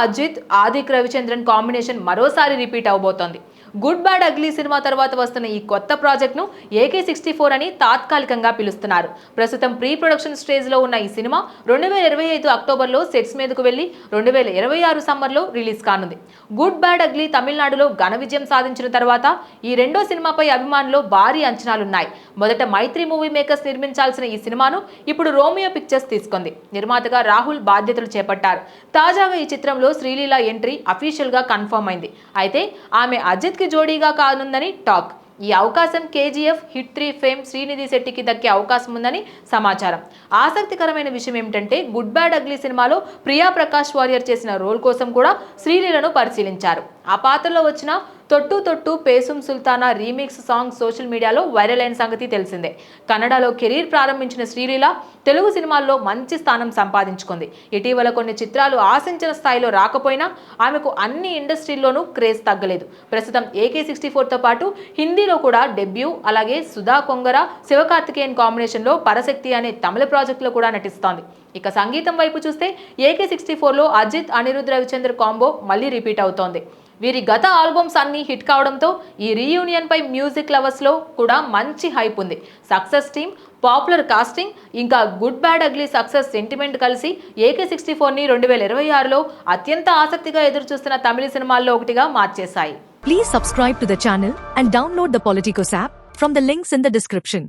Ajit, Adhik Ravichandran combination మరోసారి repeat అవబోతోంది. Good Bad Ugly cinema తర్వాత వస్తున్న ఈ కొత్త ప్రాజెక్ట్ను AK-64 అని తాత్కాలికంగా పిలుస్తున్నారు. ప్రస్తుతం ప్రీ ప్రొడక్షన్ స్టేజ్లో ఉన్న ఈ సినిమా 2025 అక్టోబర్లో సెట్స్ మీదకు వెళ్లి 2026 సమ్మర్లో రిలీజ్ కానుంది. గుడ్ బ్యాడ్ అగ్లీ తమిళనాడులో ఘన విజయం సాధించిన తర్వాత ఈ రెండో సినిమాపై అభిమానులు భారీ అంచనాలున్నాయి. మొదట మైత్రి మూవీ మేకర్స్ నిర్మించాల్సిన ఈ సినిమాను ఇప్పుడు రోమియో పిక్చర్స్ తీసుకుంది. నిర్మాతగా రాహుల్ బాధ్యతలు చేపట్టారు. తాజాగా ఈ చిత్రంలో శ్రీలీల ఎంట్రీ అఫీషియల్ గా కన్ఫర్మ్ అయింది. అయితే ఆమె అజిత్ కి జోడీగా కానుందని టాక్. ఈ అవకాశం KGF హిట్ 3 ఫేమ్ శ్రీనిధి శెట్టికి దక్కే అవకాశం ఉందని సమాచారం. ఆసక్తికరమైన విషయం ఏమిటంటే గుడ్ బ్యాడ్ అగ్లీ సినిమాలో ప్రియా ప్రకాష్ వారియర్ చేసిన రోల్ కోసం కూడా శ్రీలీలను పరిశీలించారు. ఆ పాత్రలో వచ్చిన తొట్టు తొట్టు పేసుం సుల్తానా రీమిక్స్ సాంగ్ సోషల్ మీడియాలో వైరల్ అయిన సంగతి తెలిసిందే. కన్నడలో కెరీర్ ప్రారంభించిన శ్రీలీల తెలుగు సినిమాల్లో మంచి స్థానం సంపాదించుకుంది. ఇటీవల కొన్ని చిత్రాలు ఆశించిన స్థాయిలో రాకపోయినా ఆమెకు అన్ని ఇండస్ట్రీల్లోనూ క్రేజ్ తగ్గలేదు. ప్రస్తుతం AK-64తో పాటు హిందీలో కూడా డెబ్యూ, అలాగే సుధా కొంగర, శివకార్తికేయన్ కాంబినేషన్లో పరశక్తి అనే తమిళ ప్రాజెక్టులో కూడా నటిస్తోంది. ఇక సంగీతం వైపు చూస్తే AK-64లో అజిత్, అనిరుద్ రవిచంద్ర కాంబో మళ్ళీ రిపీట్ అవుతోంది. వీరి గత ఆల్బమ్స్ అన్ని హిట్ కావడంతో ఈ రీయూనియన్ పై మ్యూజిక్ లవర్స్ లో కూడా మంచి హైప్ ఉంది. సక్సెస్ టీమ్, పాపులర్ కాస్టింగ్, ఇంకా good Bad ugly success sentiment కలిసి AK-64ని 2026లో అత్యంత ఆసక్తిగా ఎదురుచూస్తున్న తమిళ సినిమాల్లో ఒకటిగా మార్చేశాయి. Please subscribe to the channel and download the Politicos app from the links in the description.